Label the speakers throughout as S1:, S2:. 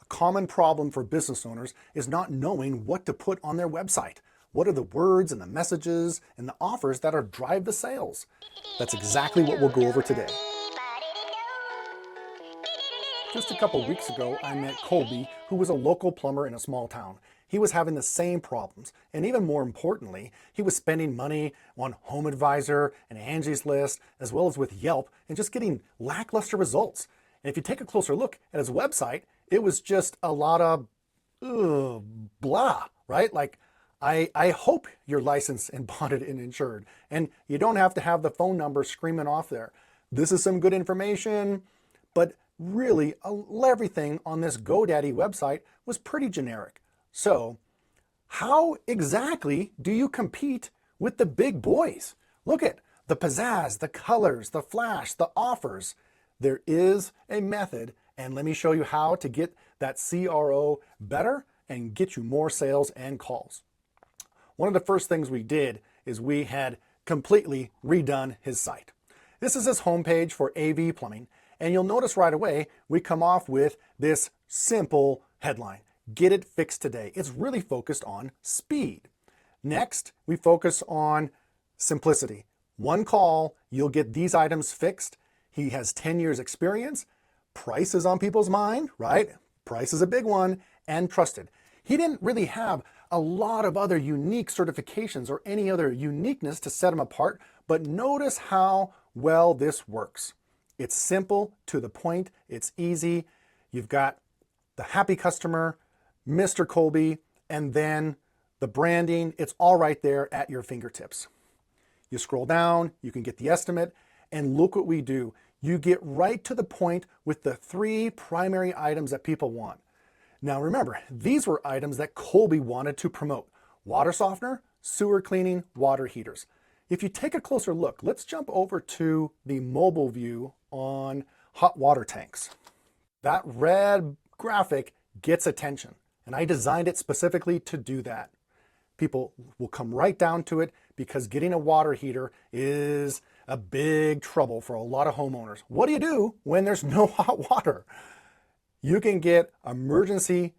S1: Common problem for business owners is not knowing what to put on their website. What are the words and the messages and the offers that'll drive the sales? That's exactly what we'll go over today. Just a couple weeks ago, I met Colby, who was a local plumber in a small town. He was having the same problems, and even more importantly, he was spending money on Home Advisor and Angie's List, as well as with Yelp, and just getting lackluster results. And if you take a closer look at his website, it was just a lot of blah, right? Like, I hope you're licensed and bonded and insured, and you don't have to have the phone number screaming off there. This is some good information, but really everything on this GoDaddy website was pretty generic. So how exactly do you compete with the big boys? Look at the pizzazz, the colors, the flash, the offers. There is a method, and let me show you how to get that CRO better and get you more sales and calls. One of the first things we did is we had completely redone his site. This is his homepage for AV plumbing, and you'll notice right away we come off with this simple headline: get it fixed today. It's really focused on speed. Next, we focus on simplicity. One call, you'll get these items fixed. He has 10 years experience. Price is on people's mind, right? Price is a big one, and trusted. He didn't really have a lot of other unique certifications or any other uniqueness to set him apart, but notice how well this works. It's simple, to the point, it's easy. You've got the happy customer, Mr. Colby, and then the branding. It's all right there at your fingertips. You scroll down, you can get the estimate, and look what we do. You get right to the point with the 3 primary items that people want. Now remember, these were items that Colby wanted to promote: water softener, sewer cleaning, water heaters. If you take a closer look, let's jump over to the mobile view on hot water tanks. That red graphic gets attention, and I designed it specifically to do that. People will come right down to it because getting a water heater is a big trouble for a lot of homeowners. What do you do when there's no hot water? You can get emergency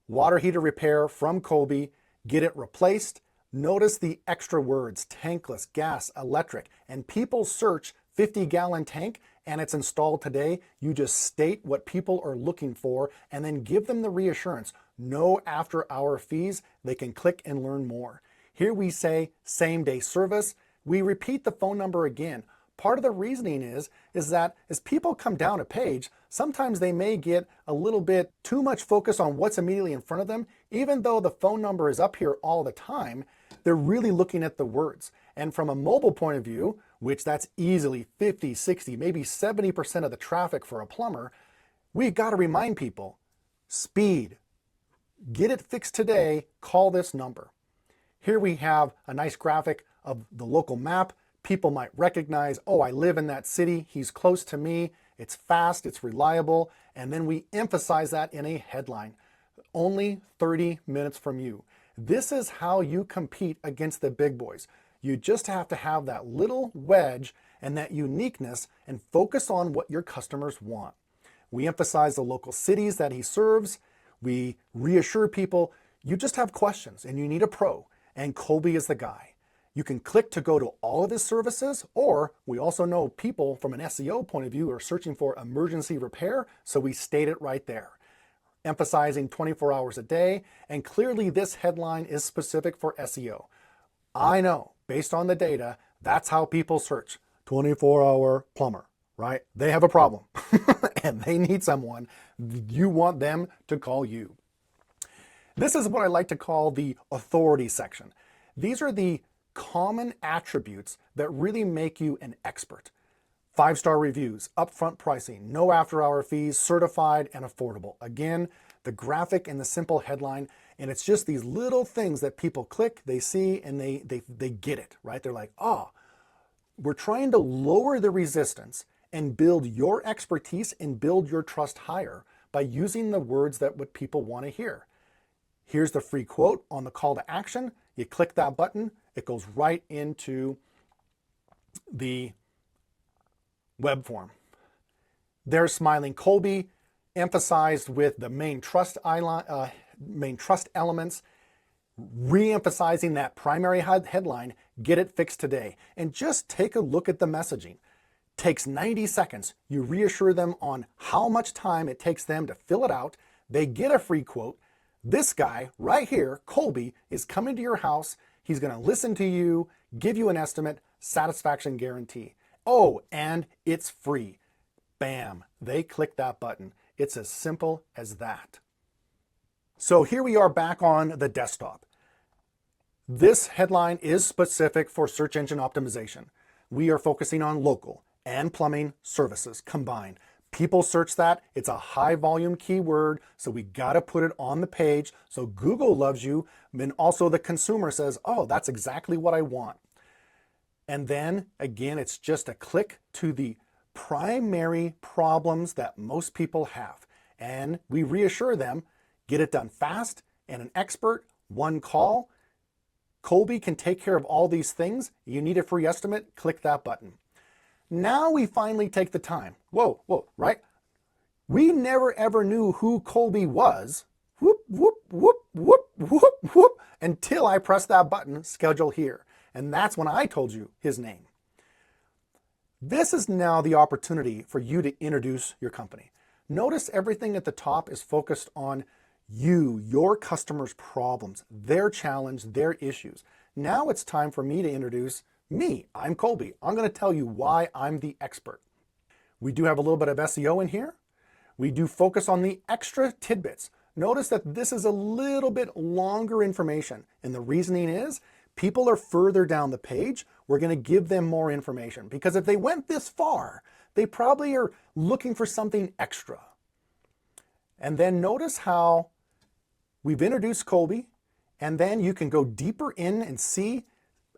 S1: water heater repair from Colby, get it replaced. Notice the extra words: tankless, gas, electric, and people search 50-gallon tank and it's installed today. You just state what people are looking for and then give them the reassurance. No after-hour fees. They can click and learn more. Here we say same-day service. We repeat the phone number again. Part of the reasoning is that as people come down a page, sometimes they may get a little bit too much focus on what's immediately in front of them. Even though the phone number is up here all the time, they're really looking at the words. And from a mobile point of view, which that's easily 50, 60, maybe 70% of the traffic for a plumber, we've got to remind people: speed. Get it fixed today, call this number. Here we have a nice graphic of the local map. People might recognize, oh, I live in that city, he's close to me, it's fast, it's reliable, and then we emphasize that in a headline: only 30 minutes from you. This is how you compete against the big boys. You just have to have that little wedge and that uniqueness and focus on what your customers want. We emphasize the local cities that he serves. We reassure people you just have questions and you need a pro, and Colby is the guy. You can click to go to all of his services, or we also know people from an SEO point of view are searching for emergency repair, so we state it right there. Emphasizing 24 hours a day, and clearly this headline is specific for SEO. I know, based on the data, that's how people search. 24-hour plumber, right? They have a problem and they need someone. You want them to call you. This is what I like to call the authority section. These are the common attributes that really make you an expert. 5-star reviews, upfront pricing, no after-hour fees, certified and affordable. Again, the graphic and the simple headline, and it's just these little things that people click, they see, and they get it, right? They're like, oh, we're trying to lower the resistance and build your expertise and build your trust higher by using the words that what people want to hear. Here's the free quote on the call to action. You click that button, it goes right into the web form. There's smiling Colby, emphasized with the main trust elements, re-emphasizing that primary headline, get it fixed today. And just take a look at the messaging. Takes 90 seconds. You reassure them on how much time it takes them to fill it out. They get a free quote. This guy right here, Colby, is coming to your house. He's going to listen to you, give you an estimate, satisfaction guarantee. Oh, and it's free. Bam, they click that button. It's as simple as that. So here we are back on the desktop. This headline is specific for search engine optimization. We are focusing on local and plumbing services combined. People search that. It's a high volume keyword, so we got to put it on the page so Google loves you, and also the consumer says, oh, that's exactly what I want. And then again, it's just a click to the primary problems that most people have. And we reassure them, get it done fast, and an expert, one call. Colby can take care of all these things. You need a free estimate, click that button. Now we finally take the time. Whoa, right? We never ever knew who Colby was, until I pressed that button, schedule here. And that's when I told you his name. This is now the opportunity for you to introduce your company. Notice everything at the top is focused on you, your customers' problems, their challenge, their issues. Now it's time for me to introduce me. I'm Colby. I'm going to tell you why I'm the expert. We do have a little bit of SEO in here. We do focus on the extra tidbits. Notice that this is a little bit longer information, and the reasoning is people are further down the page. We're going to give them more information because if they went this far, they probably are looking for something extra. And then notice how we've introduced Colby, and then you can go deeper in and see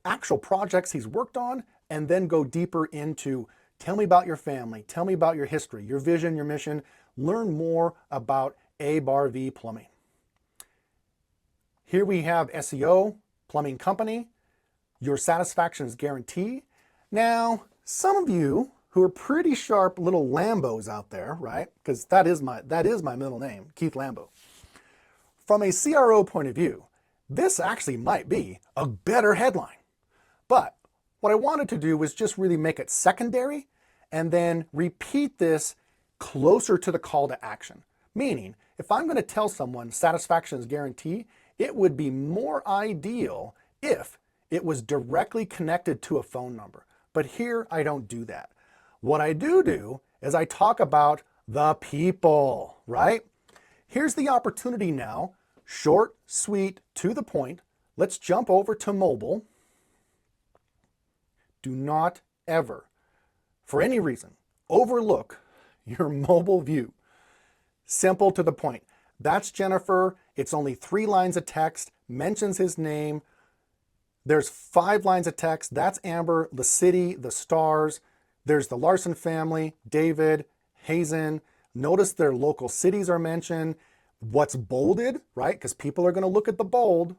S1: actual projects he's worked on, and then go deeper into tell me about your family, tell me about your history, your vision, your mission, learn more about A+V Plumbing. Here we have SEO, plumbing company, your satisfaction is guaranteed. Now, some of you who are pretty sharp little Lambos out there, right? Because that is my middle name, Keith Lambo. From a CRO point of view, this actually might be a better headline. But what I wanted to do was just really make it secondary and then repeat this closer to the call to action. Meaning, if I'm going to tell someone satisfaction is guaranteed, it would be more ideal if it was directly connected to a phone number. But here I don't do that. What I do is I talk about the people, right? Here's the opportunity now. Short, sweet, to the point. Let's jump over to mobile. Do not ever, for any reason, overlook your mobile view. Simple to the point. That's Jennifer. It's only 3 lines of text, mentions his name. There's 5 lines of text. That's Amber, the city, the stars. There's the Larson family, David, Hazen. Notice their local cities are mentioned. What's bolded, right? Because people are going to look at the bold.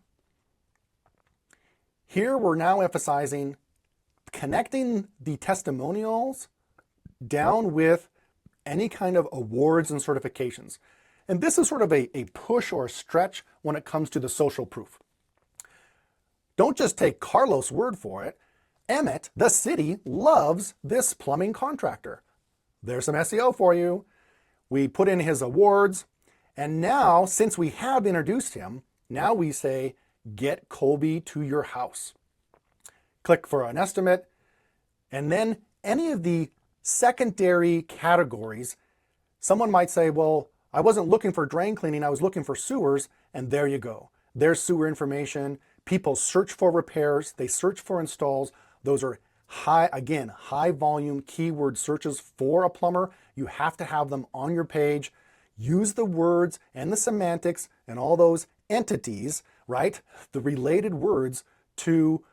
S1: Here we're now emphasizing connecting the testimonials down with any kind of awards and certifications. And this is sort of a push or a stretch when it comes to the social proof. Don't just take Carlos' word for it. Emmett, the city, loves this plumbing contractor. There's some SEO for you. We put in his awards. And now, since we have introduced him, now we say, get Colby to your house. Click for an estimate. And then any of the secondary categories, someone might say, well, I wasn't looking for drain cleaning, I was looking for sewers. And there you go. There's sewer information. People search for repairs. They search for installs. Those are high volume keyword searches for a plumber. You have to have them on your page. Use the words and the semantics and all those entities, right? The related words to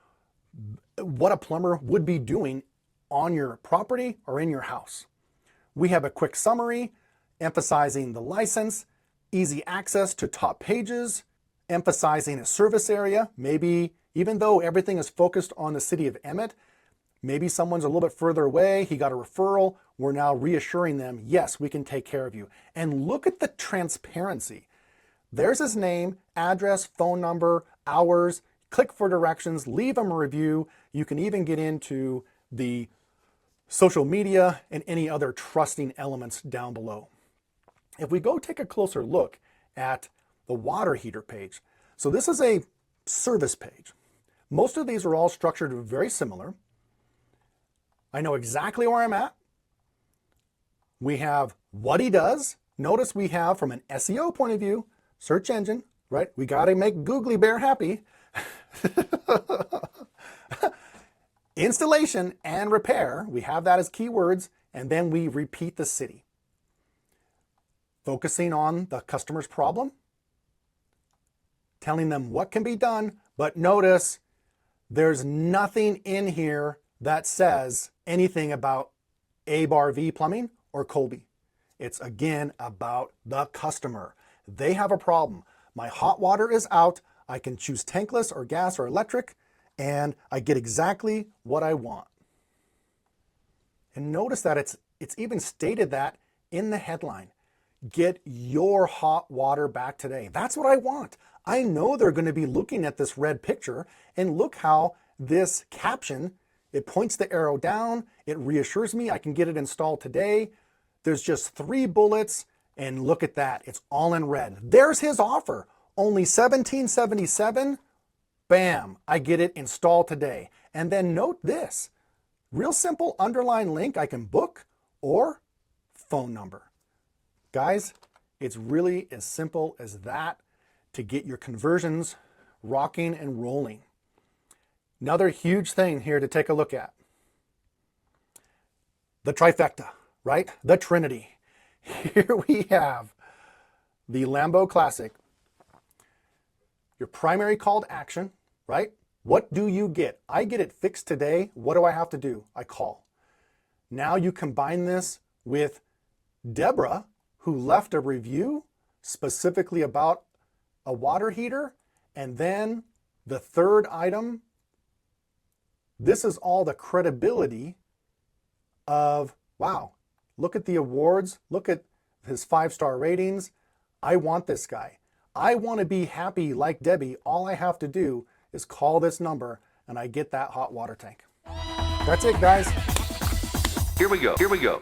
S1: what a plumber would be doing on your property or in your house. We have a quick summary emphasizing the license, easy access to top pages, emphasizing a service area. Maybe even though everything is focused on the city of Emmett, Maybe someone's a little bit further away, he got a referral. We're now reassuring them, yes, we can take care of you. And look at the transparency. There's his name, address, phone number, hours. Click for directions, leave him a review. You can even get into the social media and any other trusting elements down below. If we go take a closer look at the water heater page. So this is a service page. Most of these are all structured very similar. I know exactly where I'm at. We have what he does. Notice we have, from an SEO point of view, search engine, right? We got to make Googly Bear happy. Installation and repair, we have that as keywords, and then we repeat the city. Focusing on the customer's problem, telling them what can be done, but notice there's nothing in here that says anything about A-Bar-V Plumbing or Colby. It's again about the customer. They have a problem. My hot water is out. I can choose tankless or gas or electric, and I get exactly what I want. And notice that it's even stated that in the headline. Get your hot water back today. That's what I want. I know they're going to be looking at this red picture, and look how this caption, it points the arrow down. It reassures me I can get it installed today. There's just 3 bullets, and look at that. It's all in red. There's his offer. Only $17.77. Bam, I get it installed today. And then note this, real simple underline link I can book or phone number. Guys, it's really as simple as that to get your conversions rocking and rolling. Another huge thing here to take a look at. The trifecta, right? The Trinity. Here we have the Lambo Classic. Your primary call to action, right? What do you get? I get it fixed today. What do I have to do? I call. Now you combine this with Deborah, who left a review specifically about a water heater. And then the third item, this is all the credibility of, wow, look at the awards. Look at his 5-star ratings. I want this guy. I want to be happy like Debbie. All I have to do is call this number and I get that hot water tank. That's it, guys.
S2: Here we go.